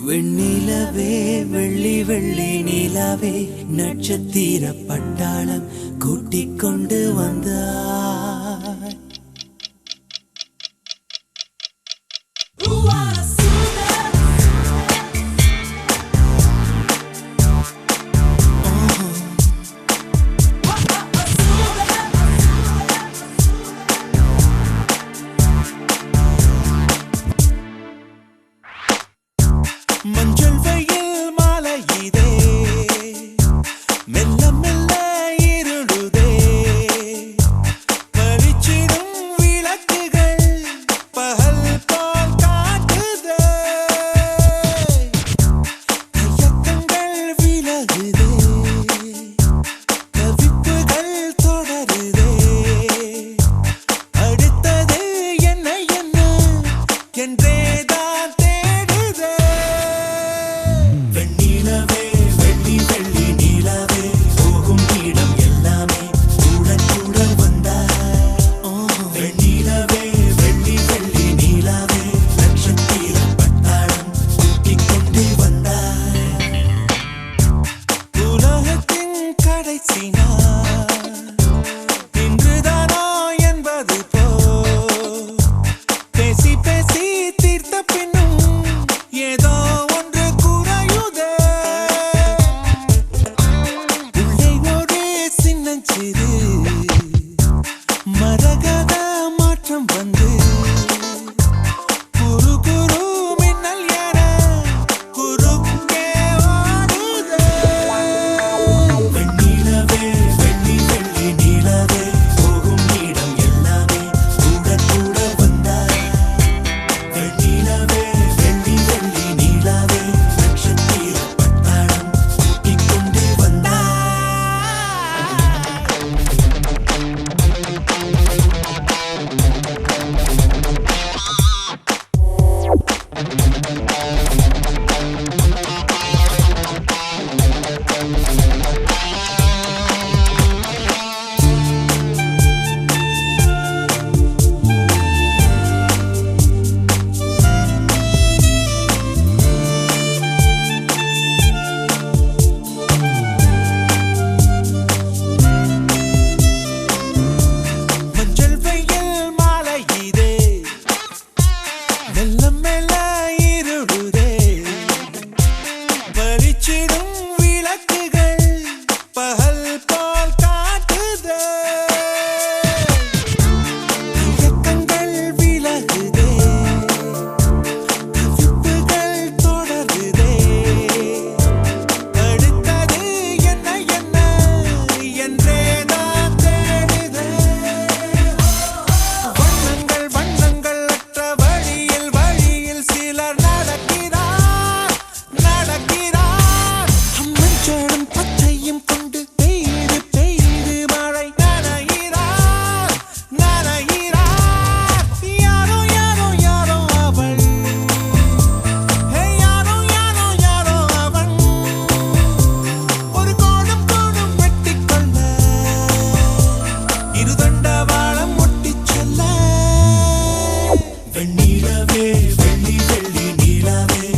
வெண்ணிலவே வெள்ளி வெள்ளி நிலவே நட்சத்திர பட்டாளம் கூட்டிக் கொண்டு வந்தாய். மஞ்சள் வெயில் மாலை இதே மெல்ல மெல்ல இருளுதே பளிச்சிடும் விளக்குகள் பகல் போல் காட்டுதே தயக்கங்கள் விலகுதே தவிப்புகள் தொடருதே அடுத்தது என்ன என்ன என்றே மரகத மாற்றம் வந்து குரு குரு மின்னல் என குறுக்கே ஓடுதே. வெண்ணிலவே வெள்ளி வெள்ளி நிலவே போகும் இடம் எல்லாமே கூட கூட வந்தாய். வெண்ணிலவே வெள்ளி வெள்ளி நிலவே நட்சத்திர பட்டாளம் கூட்டிக் கொண்டு வந்தாய். பளிச்சிடும் விளக்குகள் பகல் போல் காட்டுதே தயக்கங்கள் விலகுதே தவிப்புகள் தொடருதே அடுத்தது என்ன என்ன என்றேதான் தேடுதே. வண்ணங்கள் வண்ணங்கள் அற்ற வழியில் வழியில் சிலர் நடக்கிறார் மஞ்சளும் பச்சையும் கொண்டு பெய்து பெய்து மழை நனைகிறார் யாரோ யாரோ யாரோ அவள் யாரோ யாரோ யாரோ அவன் ஒரு கோடும் கோடும் வெட்டிக்கொள்ள இருதண்ட வாழம் ஒட்டிச் செல்ல. வெண்ணிலவே வெள்ளி வெள்ளி நிலவே